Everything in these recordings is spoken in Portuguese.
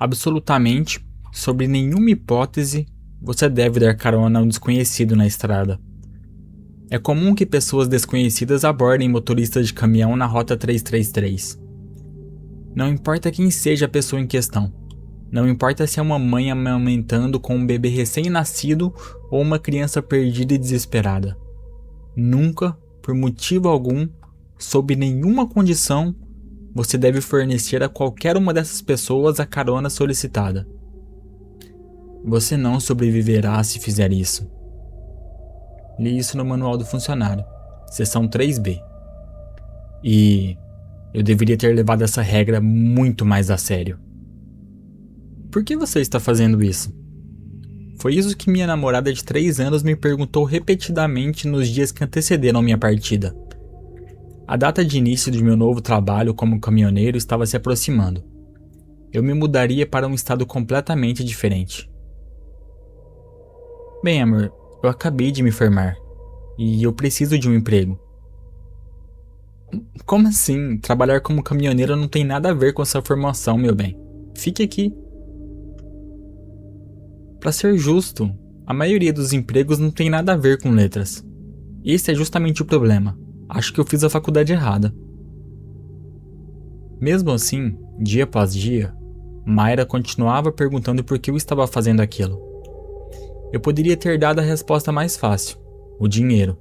Absolutamente, sobre nenhuma hipótese, você deve dar carona a um desconhecido na estrada. É comum que pessoas desconhecidas abordem motoristas de caminhão na Rota 333. Não importa quem seja a pessoa em questão. Não importa se é uma mãe amamentando com um bebê recém-nascido ou uma criança perdida e desesperada. Nunca, por motivo algum, sob nenhuma condição, você deve fornecer a qualquer uma dessas pessoas a carona solicitada. Você não sobreviverá se fizer isso. Li isso no Manual do Funcionário, seção 3B. E eu deveria ter levado essa regra muito mais a sério. Por que você está fazendo isso? Foi isso que minha namorada de 3 anos me perguntou repetidamente nos dias que antecederam minha partida. A data de início do meu novo trabalho como caminhoneiro estava se aproximando. Eu me mudaria para um estado completamente diferente. Bem, amor, eu acabei de me formar e eu preciso de um emprego. Como assim? Trabalhar como caminhoneiro não tem nada a ver com essa formação, meu bem. Fique aqui. Para ser justo, a maioria dos empregos não tem nada a ver com letras. Esse é justamente o problema. Acho que eu fiz a faculdade errada. Mesmo assim, dia após dia, Mayra continuava perguntando por que eu estava fazendo aquilo. Eu poderia ter dado a resposta mais fácil: o dinheiro.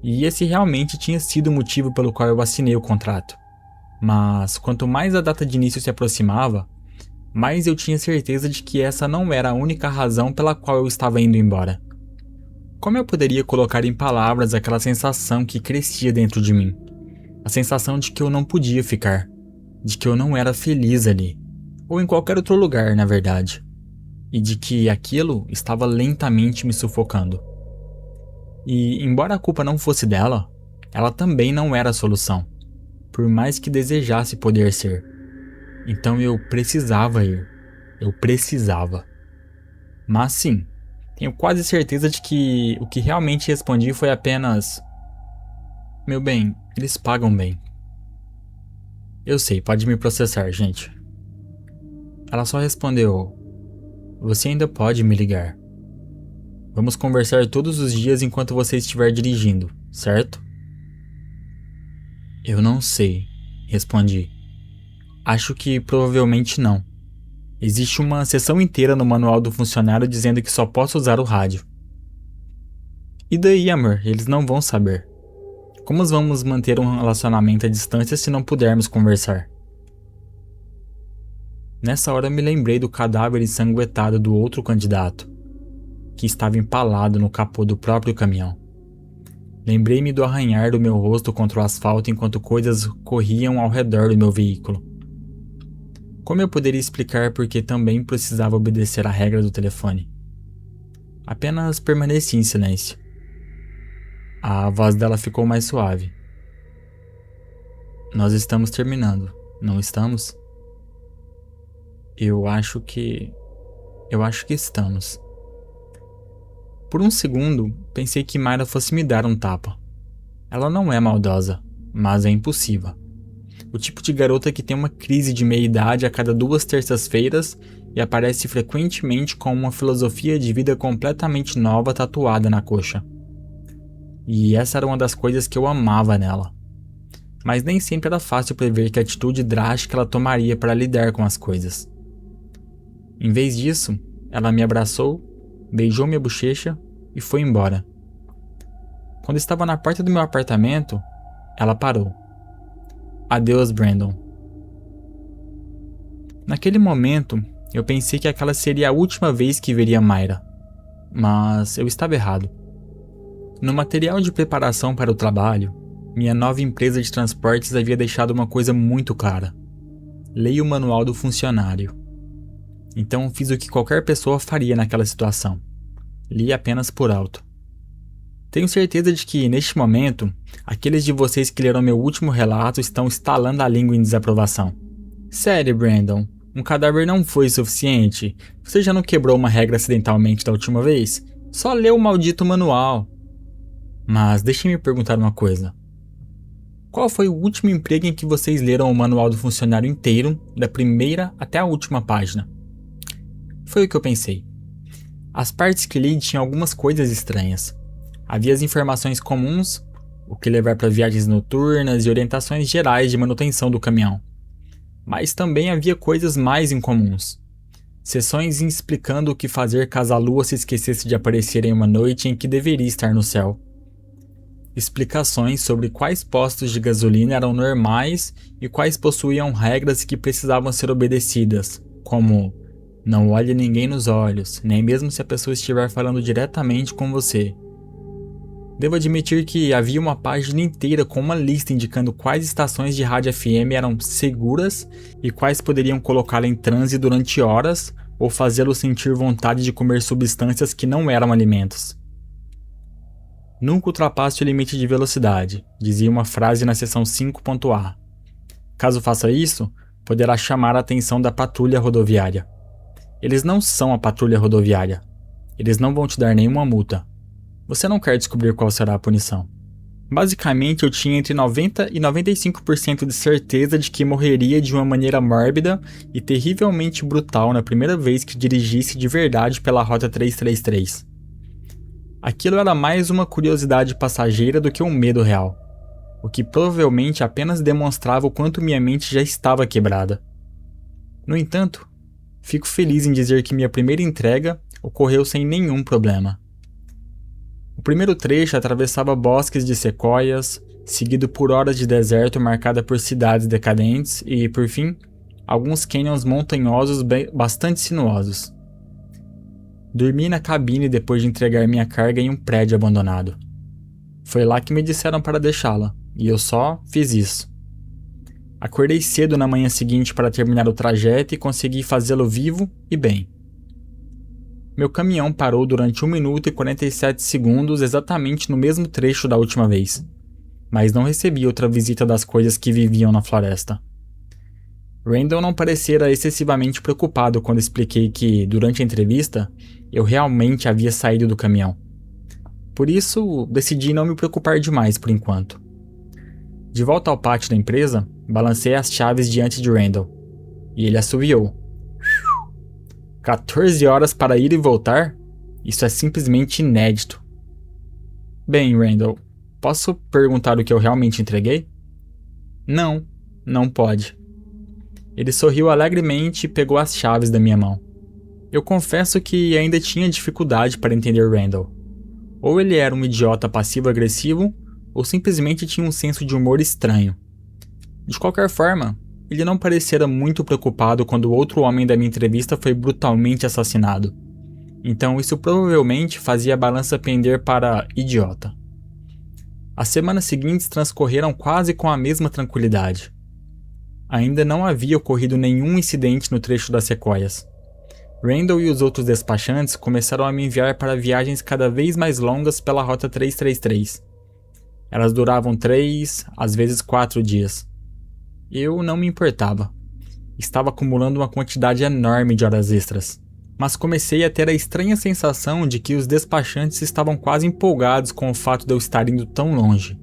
E esse realmente tinha sido o motivo pelo qual eu assinei o contrato. Mas quanto mais a data de início se aproximava, mais eu tinha certeza de que essa não era a única razão pela qual eu estava indo embora. Como eu poderia colocar em palavras aquela sensação que crescia dentro de mim? A sensação de que eu não podia ficar, de que eu não era feliz ali, ou em qualquer outro lugar, na verdade, e de que aquilo estava lentamente me sufocando. E, embora a culpa não fosse dela, ela também não era a solução, por mais que desejasse poder ser. Então eu precisava ir. Eu precisava. Mas sim, tenho quase certeza de que o que realmente respondi foi apenas: meu bem, eles pagam bem. Eu sei, pode me processar, gente. Ela só respondeu: você ainda pode me ligar. Vamos conversar todos os dias enquanto você estiver dirigindo, certo? Eu não sei, respondi. Acho que provavelmente não. Existe uma seção inteira no Manual do Funcionário dizendo que só posso usar o rádio. E daí, amor? Eles não vão saber. Como vamos manter um relacionamento à distância se não pudermos conversar? Nessa hora me lembrei do cadáver ensanguentado do outro candidato, que estava empalado no capô do próprio caminhão. Lembrei-me do arranhar do meu rosto contra o asfalto enquanto coisas corriam ao redor do meu veículo. Como eu poderia explicar por que também precisava obedecer à regra do telefone? Apenas permaneci em silêncio. A voz dela ficou mais suave. Nós estamos terminando, não estamos? Eu acho que estamos. Por um segundo, pensei que Mayra fosse me dar um tapa. Ela não é maldosa, mas é impulsiva. O tipo de garota que tem uma crise de meia-idade a cada 2 terças-feiras e aparece frequentemente com uma filosofia de vida completamente nova tatuada na coxa. E essa era uma das coisas que eu amava nela. Mas nem sempre era fácil prever que atitude drástica ela tomaria para lidar com as coisas. Em vez disso, ela me abraçou, beijou minha bochecha e foi embora. Quando estava na porta do meu apartamento, ela parou. Adeus, Brandon. Naquele momento, eu pensei que aquela seria a última vez que veria Mayra. Mas eu estava errado. No material de preparação para o trabalho, minha nova empresa de transportes havia deixado uma coisa muito clara. Leia o Manual do Funcionário. Então fiz o que qualquer pessoa faria naquela situação. Li apenas por alto. Tenho certeza de que, neste momento, aqueles de vocês que leram meu último relato estão estalando a língua em desaprovação. Sério, Brandon, um cadáver não foi suficiente? Você já não quebrou uma regra acidentalmente da última vez? Só leu o maldito manual. Mas deixe-me perguntar uma coisa. Qual foi o último emprego em que vocês leram o manual do funcionário inteiro, da primeira até a última página? Foi o que eu pensei. As partes que li tinham algumas coisas estranhas. Havia as informações comuns, o que levar para viagens noturnas e orientações gerais de manutenção do caminhão. Mas também havia coisas mais incomuns. Seções explicando o que fazer caso a lua se esquecesse de aparecer em uma noite em que deveria estar no céu. Explicações sobre quais postos de gasolina eram normais e quais possuíam regras que precisavam ser obedecidas, como não olhe ninguém nos olhos, nem mesmo se a pessoa estiver falando diretamente com você. Devo admitir que havia uma página inteira com uma lista indicando quais estações de rádio FM eram seguras e quais poderiam colocá-lo em transe durante horas ou fazê-lo sentir vontade de comer substâncias que não eram alimentos. Nunca ultrapasse o limite de velocidade, dizia uma frase na seção 5.A. Caso faça isso, poderá chamar a atenção da patrulha rodoviária. Eles não são a patrulha rodoviária. Eles não vão te dar nenhuma multa. Você não quer descobrir qual será a punição. Basicamente, eu tinha entre 90% e 95% de certeza de que morreria de uma maneira mórbida e terrivelmente brutal na primeira vez que dirigisse de verdade pela Rota 333. Aquilo era mais uma curiosidade passageira do que um medo real, o que provavelmente apenas demonstrava o quanto minha mente já estava quebrada. No entanto, fico feliz em dizer que minha primeira entrega ocorreu sem nenhum problema. O primeiro trecho atravessava bosques de sequoias, seguido por horas de deserto marcada por cidades decadentes e, por fim, alguns canyons montanhosos bastante sinuosos. Dormi na cabine depois de entregar minha carga em um prédio abandonado. Foi lá que me disseram para deixá-la, e eu só fiz isso. Acordei cedo na manhã seguinte para terminar o trajeto e consegui fazê-lo vivo e bem. Meu caminhão parou durante 1 minuto e 47 segundos exatamente no mesmo trecho da última vez, mas não recebi outra visita das coisas que viviam na floresta. Randall não parecera excessivamente preocupado quando expliquei que, durante a entrevista, eu realmente havia saído do caminhão. Por isso, decidi não me preocupar demais por enquanto. De volta ao pátio da empresa, balancei as chaves diante de Randall, e ele assoviou. 14 horas para ir e voltar? Isso é simplesmente inédito. Bem, Randall, posso perguntar o que eu realmente entreguei? Não, não pode. Ele sorriu alegremente e pegou as chaves da minha mão. Eu confesso que ainda tinha dificuldade para entender Randall. Ou ele era um idiota passivo-agressivo, ou simplesmente tinha um senso de humor estranho. De qualquer forma, ele não parecera muito preocupado quando o outro homem da minha entrevista foi brutalmente assassinado. Então isso provavelmente fazia a balança pender para idiota. As semanas seguintes transcorreram quase com a mesma tranquilidade. Ainda não havia ocorrido nenhum incidente no trecho das sequoias. Randall e os outros despachantes começaram a me enviar para viagens cada vez mais longas pela Rota 333. Elas duravam 3, às vezes 4 dias. Eu não me importava. Estava acumulando uma quantidade enorme de horas extras. Mas comecei a ter a estranha sensação de que os despachantes estavam quase empolgados com o fato de eu estar indo tão longe.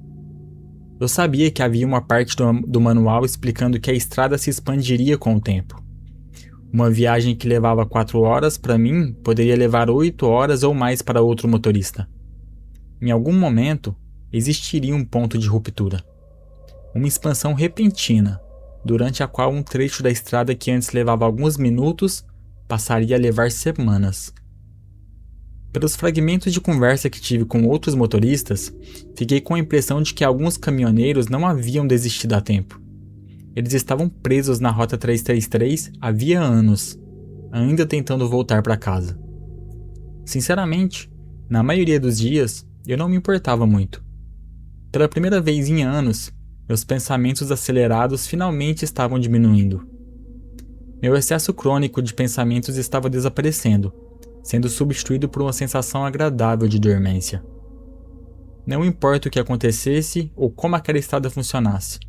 Eu sabia que havia uma parte do manual explicando que a estrada se expandiria com o tempo. Uma viagem que levava 4 horas para mim poderia levar 8 horas ou mais para outro motorista. Em algum momento, existiria um ponto de ruptura. Uma expansão repentina, durante a qual um trecho da estrada que antes levava alguns minutos passaria a levar semanas. Pelos fragmentos de conversa que tive com outros motoristas, fiquei com a impressão de que alguns caminhoneiros não haviam desistido a tempo. Eles estavam presos na Rota 333 havia anos, ainda tentando voltar para casa. Sinceramente, na maioria dos dias, eu não me importava muito. Pela primeira vez em anos, meus pensamentos acelerados finalmente estavam diminuindo. Meu excesso crônico de pensamentos estava desaparecendo, sendo substituído por uma sensação agradável de dormência. Não importa o que acontecesse ou como aquela estrada funcionasse.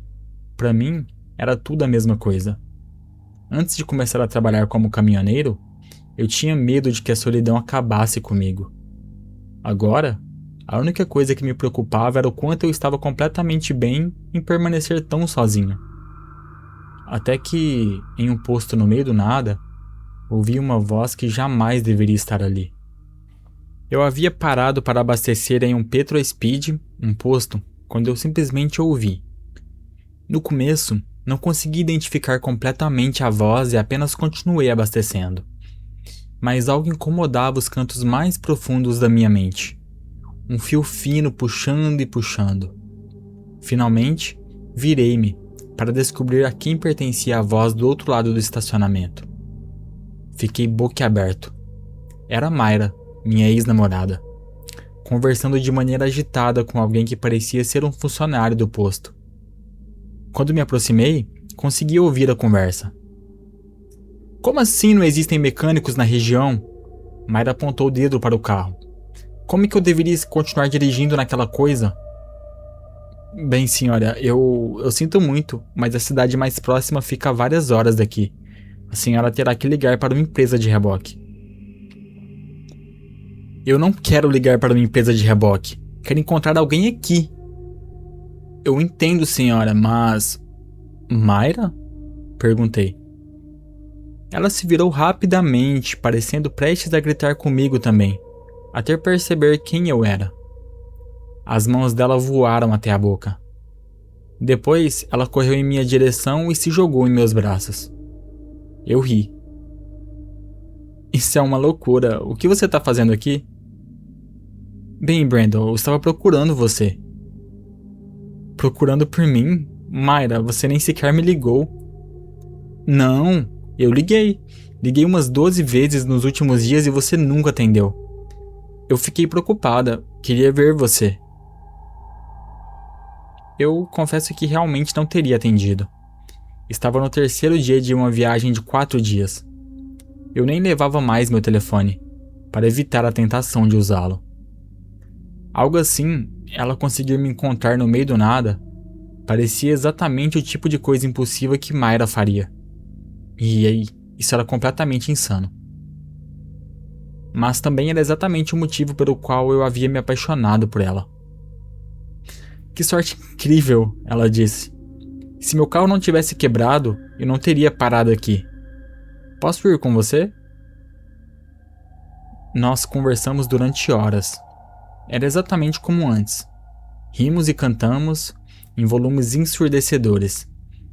Para mim, era tudo a mesma coisa. Antes de começar a trabalhar como caminhoneiro, eu tinha medo de que a solidão acabasse comigo. Agora, A única coisa que me preocupava era o quanto eu estava completamente bem em permanecer tão sozinho. Até que, em um posto no meio do nada, ouvi uma voz que jamais deveria estar ali. Eu havia parado para abastecer em um PetroSpeed, um posto, quando eu simplesmente ouvi. No começo, não consegui identificar completamente a voz e apenas continuei abastecendo. Mas algo incomodava os cantos mais profundos da minha mente. Um fio fino puxando e puxando. Finalmente, virei-me para descobrir a quem pertencia a voz do outro lado do estacionamento. Fiquei boquiaberto. Era Mayra, minha ex-namorada, conversando de maneira agitada com alguém que parecia ser um funcionário do posto. Quando me aproximei, consegui ouvir a conversa. Como assim não existem mecânicos na região? Mayra apontou o dedo para o carro. Como que eu deveria continuar dirigindo naquela coisa? Bem, senhora, eu sinto muito, mas a cidade mais próxima fica a várias horas daqui. A senhora terá que ligar para uma empresa de reboque. Eu não quero ligar para uma empresa de reboque. Quero encontrar alguém aqui. Eu entendo, senhora, mas... Mayra? Perguntei. Ela se virou rapidamente, parecendo prestes a gritar comigo também, até perceber quem eu era. As mãos dela voaram até a boca. Depois, ela correu em minha direção e se jogou em meus braços. Eu ri. Isso é uma loucura. O que você está fazendo aqui? Bem, Brandon, eu estava procurando você. Procurando por mim? Mayra, você nem sequer me ligou. Não, eu liguei. Liguei umas 12 vezes nos últimos dias e você nunca atendeu. Eu fiquei preocupada. Queria ver você. Eu confesso que realmente não teria atendido. Estava no terceiro dia de uma viagem de 4 dias. Eu nem levava mais meu telefone, para evitar a tentação de usá-lo. Algo assim, ela conseguir me encontrar no meio do nada, parecia exatamente o tipo de coisa impossível que Mayra faria. E aí, isso era completamente insano. Mas também era exatamente o motivo pelo qual eu havia me apaixonado por ela. Que sorte incrível, ela disse. Se meu carro não tivesse quebrado, eu não teria parado aqui. Posso ir com você? Nós conversamos durante horas. Era exatamente como antes. Rimos e cantamos, em volumes ensurdecedores,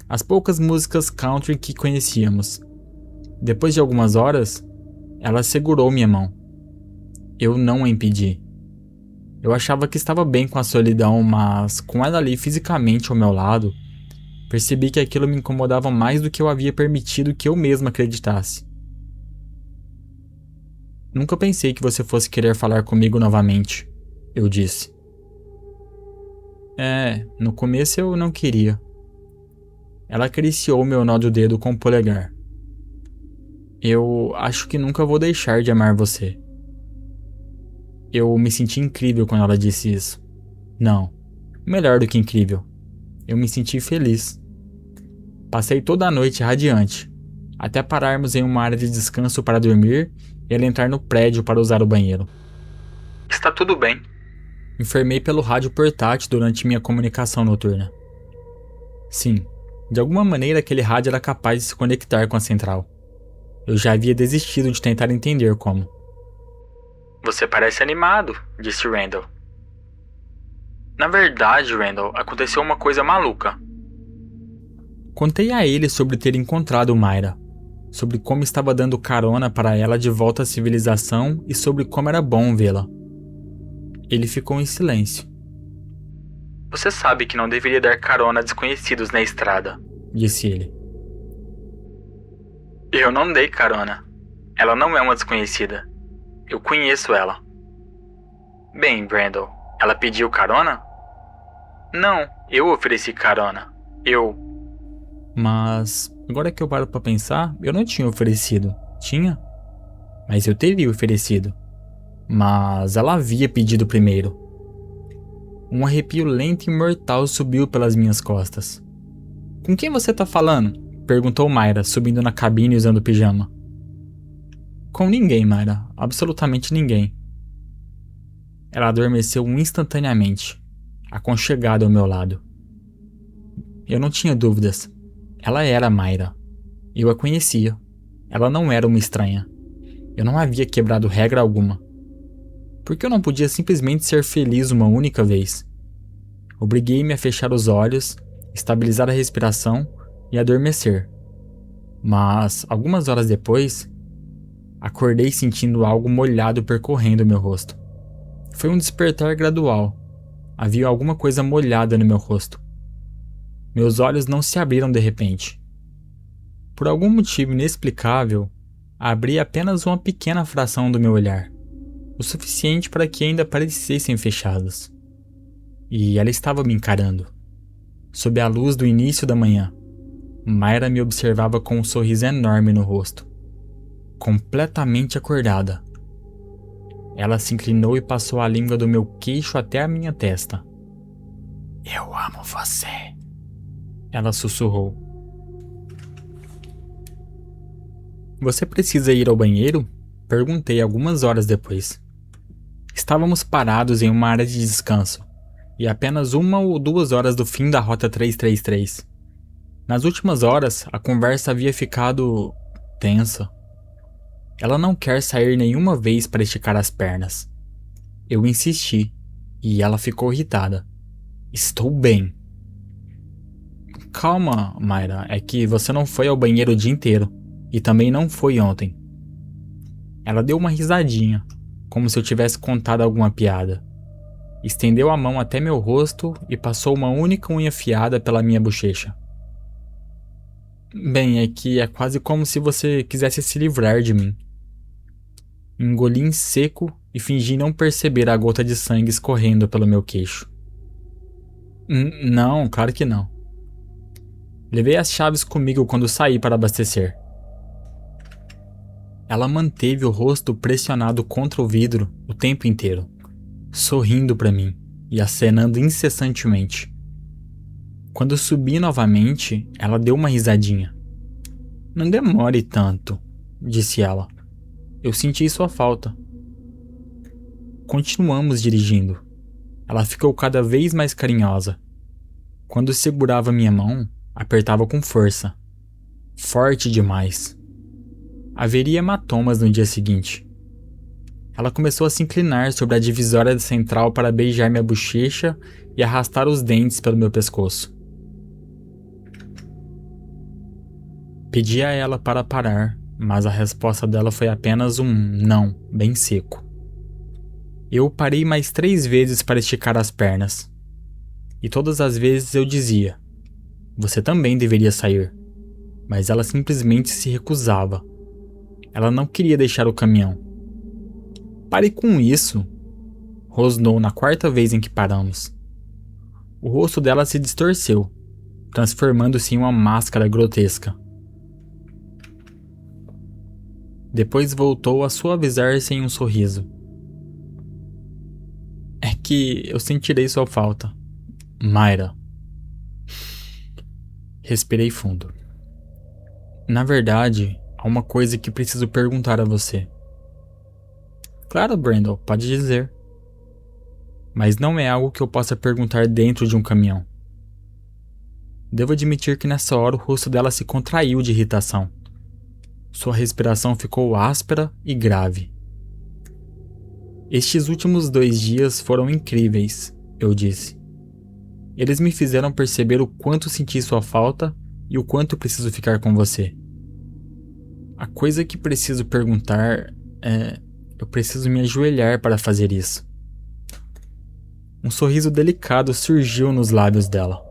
as poucas músicas country que conhecíamos. Depois de algumas horas, ela segurou minha mão. Eu não a impedi. Eu achava que estava bem com a solidão, mas com ela ali fisicamente ao meu lado, percebi que aquilo me incomodava mais do que eu havia permitido que eu mesmo acreditasse. Nunca pensei que você fosse querer falar comigo novamente, eu disse. No começo eu não queria. Ela acariciou meu nó do dedo com o polegar. Eu acho que nunca vou deixar de amar você. Eu me senti incrível quando ela disse isso. Não, melhor do que incrível. Eu me senti feliz. Passei toda a noite radiante, até pararmos em uma área de descanso para dormir e ela entrar no prédio para usar o banheiro. Está tudo bem. Enfermei pelo rádio portátil durante minha comunicação noturna. Sim, de alguma maneira aquele rádio era capaz de se conectar com a central. Eu já havia desistido de tentar entender como. Você parece animado, disse Randall. Na verdade, Randall, aconteceu uma coisa maluca. Contei a ele sobre ter encontrado Mayra, sobre como estava dando carona para ela de volta à civilização e sobre como era bom vê-la. Ele ficou em silêncio. Você sabe que não deveria dar carona a desconhecidos na estrada, disse ele. Eu não dei carona. Ela não é uma desconhecida. Eu conheço ela. Bem, Brandon, ela pediu carona? Não, eu ofereci carona. Mas, agora que eu paro pra pensar, eu não tinha oferecido. Tinha? Mas eu teria oferecido. Mas ela havia pedido primeiro. Um arrepio lento e mortal subiu pelas minhas costas. Com quem você tá falando? Perguntou Mayra, subindo na cabine usando pijama. Com ninguém, Mayra. Absolutamente ninguém. Ela adormeceu instantaneamente, aconchegada ao meu lado. Eu não tinha dúvidas. Ela era Mayra. Eu a conhecia. Ela não era uma estranha. Eu não havia quebrado regra alguma. Por que eu não podia simplesmente ser feliz uma única vez? Obriguei-me a fechar os olhos, estabilizar a respiração e adormecer. Mas, algumas horas depois, acordei sentindo algo molhado percorrendo meu rosto. Foi um despertar gradual. Havia alguma coisa molhada no meu rosto. Meus olhos não se abriram de repente. Por algum motivo inexplicável, abri apenas uma pequena fração do meu olhar, o suficiente para que ainda parecessem fechados. E ela estava me encarando. Sob a luz do início da manhã, Mayra me observava com um sorriso enorme no rosto. Completamente acordada. Ela se inclinou e passou a língua do meu queixo até a minha testa. "Eu amo você", ela sussurrou. "Você precisa ir ao banheiro?" Perguntei algumas horas depois. Estávamos parados em uma área de descanso, e apenas 1 ou 2 horas do fim da Rota 333. Nas últimas horas, a conversa havia ficado tensa. Ela não quer sair nenhuma vez para esticar as pernas. Eu insisti, e ela ficou irritada. "Estou bem." "Calma, Mayra, é que você não foi ao banheiro o dia inteiro, e também não foi ontem." Ela deu uma risadinha, como se eu tivesse contado alguma piada. Estendeu a mão até meu rosto e passou uma única unha afiada pela minha bochecha. "Bem, é que é quase como se você quisesse se livrar de mim." Engoli em seco e fingi não perceber a gota de sangue escorrendo pelo meu queixo. Não, claro que não." Levei as chaves comigo quando saí para abastecer." Ela manteve o rosto pressionado contra o vidro o tempo inteiro, sorrindo para mim e acenando incessantemente. Quando subi novamente, ela deu uma risadinha. "Não demore tanto", disse ela. "Eu senti sua falta." Continuamos dirigindo. Ela ficou cada vez mais carinhosa. Quando segurava minha mão, apertava com força. Forte demais. Haveria hematomas no dia seguinte. Ela começou a se inclinar sobre a divisória central para beijar minha bochecha e arrastar os dentes pelo meu pescoço. Pedi a ela para parar, mas a resposta dela foi apenas um não, bem seco. Eu parei mais 3 vezes para esticar as pernas. E todas as vezes eu dizia: "Você também deveria sair." Mas ela simplesmente se recusava. Ela não queria deixar o caminhão. "Pare com isso", rosnou na 4ª vez em que paramos. O rosto dela se distorceu, transformando-se em uma máscara grotesca. Depois voltou a suavizar-se em um sorriso. "É que eu sentirei sua falta, Mayra." Respirei fundo. "Na verdade, há uma coisa que preciso perguntar a você." "Claro, Brandon, pode dizer." "Mas não é algo que eu possa perguntar dentro de um caminhão." Devo admitir que nessa hora o rosto dela se contraiu de irritação. Sua respiração ficou áspera e grave. "Estes últimos 2 dias foram incríveis", eu disse. "Eles me fizeram perceber o quanto senti sua falta e o quanto preciso ficar com você. A coisa que preciso perguntar é... eu preciso me ajoelhar para fazer isso." Um sorriso delicado surgiu nos lábios dela.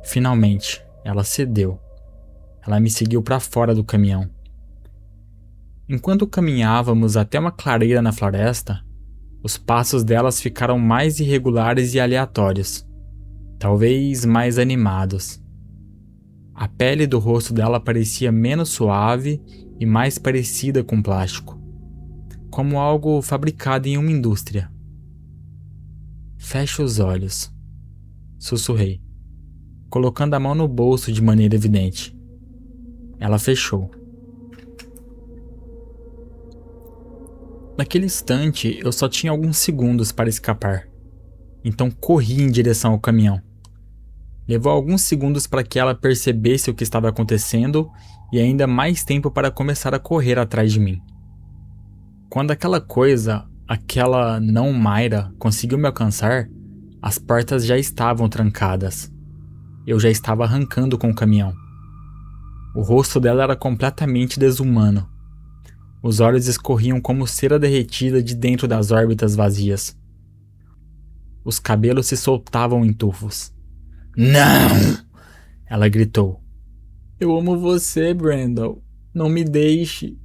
Finalmente, ela cedeu. Ela me seguiu para fora do caminhão. Enquanto caminhávamos até uma clareira na floresta, os passos delas ficaram mais irregulares e aleatórios, talvez mais animados. A pele do rosto dela parecia menos suave e mais parecida com plástico, como algo fabricado em uma indústria. "Feche os olhos", sussurrei, colocando a mão no bolso de maneira evidente. Ela fechou. Naquele instante, eu só tinha alguns segundos para escapar. Então corri em direção ao caminhão. Levou alguns segundos para que ela percebesse o que estava acontecendo e ainda mais tempo para começar a correr atrás de mim. Quando aquela não Mayra, conseguiu me alcançar, as portas já estavam trancadas. Eu já estava arrancando com o caminhão. O rosto dela era completamente desumano. Os olhos escorriam como cera derretida de dentro das órbitas vazias. Os cabelos se soltavam em tufos. Não! Ela gritou. Eu amo você, Brandon. Não me deixe.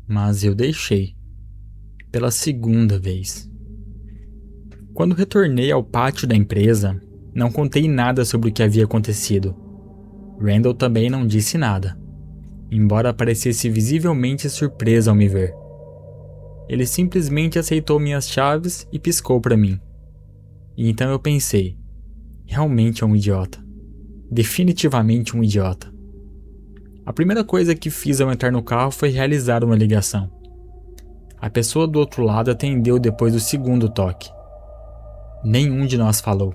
Mas eu deixei. Pela segunda vez. Quando retornei ao pátio da empresa, não contei nada sobre o que havia acontecido. Randall também não disse nada, embora parecesse visivelmente surpreso ao me ver. Ele simplesmente aceitou minhas chaves e piscou para mim. E então eu pensei, realmente é um idiota. Definitivamente um idiota. A primeira coisa que fiz ao entrar no carro foi realizar uma ligação. A pessoa do outro lado atendeu depois do segundo toque. Nenhum de nós falou.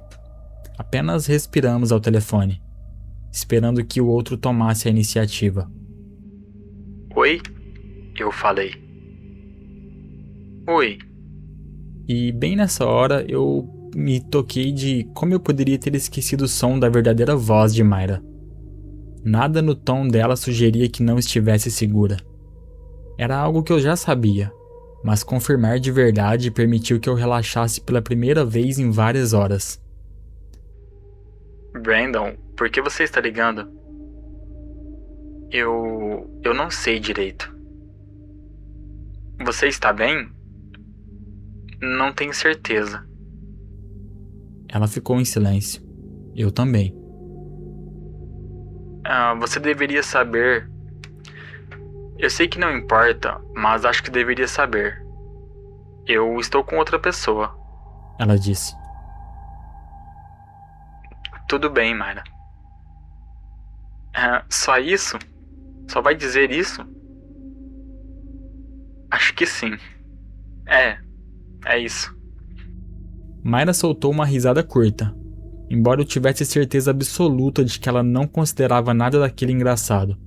Apenas respiramos ao telefone, esperando que o outro tomasse a iniciativa. Oi? Eu falei. Oi. E bem nessa hora eu me toquei de como eu poderia ter esquecido o som da verdadeira voz de Mayra. Nada no tom dela sugeria que não estivesse segura. Era algo que eu já sabia, mas confirmar de verdade permitiu que eu relaxasse pela primeira vez em várias horas. Brandon, por que você está ligando? Eu não sei direito. Você está bem? Não tenho certeza. Ela ficou em silêncio. Eu também. Você deveria saber. Eu sei que não importa, mas acho que deveria saber. Eu estou com outra pessoa. Ela disse. Tudo bem, Mayra. Só isso? Só vai dizer isso? Acho que sim. É isso. Mayra soltou uma risada curta, embora eu tivesse certeza absoluta de que ela não considerava nada daquilo engraçado.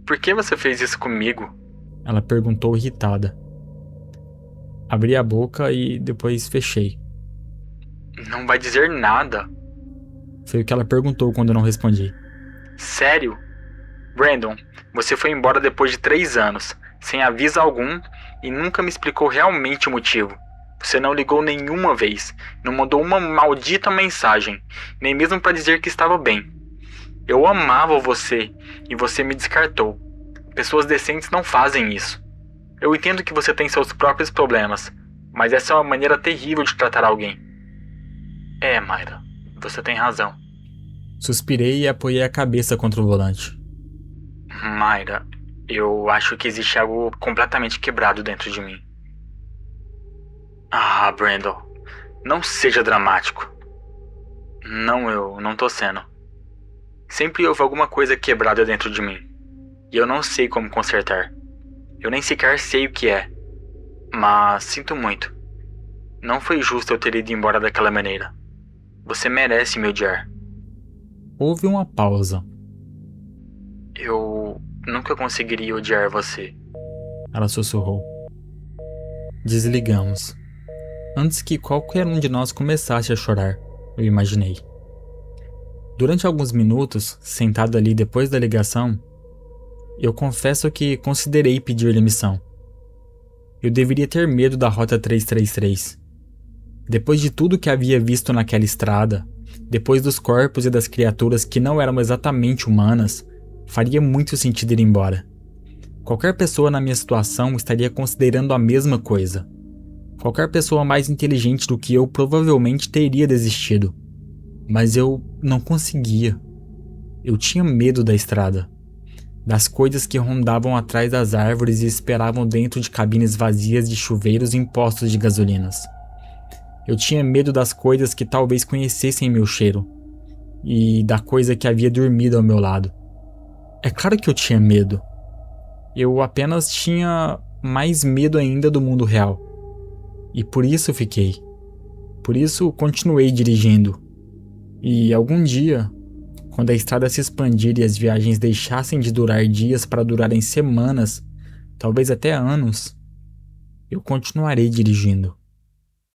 Por que você fez isso comigo? Ela perguntou irritada. Abri a boca e depois fechei. Não vai dizer nada? Foi o que ela perguntou quando eu não respondi. Sério? Brandon, você foi embora depois de 3 anos, sem aviso algum, e nunca me explicou realmente o motivo. Você não ligou nenhuma vez, não mandou uma maldita mensagem, nem mesmo para dizer que estava bem. Eu amava você, e você me descartou. Pessoas decentes não fazem isso. Eu entendo que você tem seus próprios problemas, mas essa é uma maneira terrível de tratar alguém. Mayra, você tem razão. Suspirei e apoiei a cabeça contra o volante. Mayra, eu acho que existe algo completamente quebrado dentro de mim. Brandon, não seja dramático. Não, eu não tô sendo. Sempre houve alguma coisa quebrada dentro de mim, e eu não sei como consertar. Eu nem sequer sei o que é, mas sinto muito. Não foi justo eu ter ido embora daquela maneira. Você merece me odiar. Houve uma pausa. Eu nunca conseguiria odiar você. Ela sussurrou. Desligamos. Antes que qualquer um de nós começasse a chorar, eu imaginei. Durante alguns minutos, sentado ali depois da ligação, eu confesso que considerei pedir demissão. Eu deveria ter medo da Rota 333. Depois de tudo que havia visto naquela estrada, depois dos corpos e das criaturas que não eram exatamente humanas, faria muito sentido ir embora. Qualquer pessoa na minha situação estaria considerando a mesma coisa. Qualquer pessoa mais inteligente do que eu provavelmente teria desistido. Mas eu não conseguia. Eu tinha medo da estrada. Das coisas que rondavam atrás das árvores e esperavam dentro de cabines vazias de chuveiros em postos de gasolinas. Eu tinha medo das coisas que talvez conhecessem meu cheiro. E da coisa que havia dormido ao meu lado. É claro que eu tinha medo. Eu apenas tinha mais medo ainda do mundo real. E por isso fiquei. Por isso continuei dirigindo. E algum dia, quando a estrada se expandir e as viagens deixassem de durar dias para durarem semanas, talvez até anos, eu continuarei dirigindo.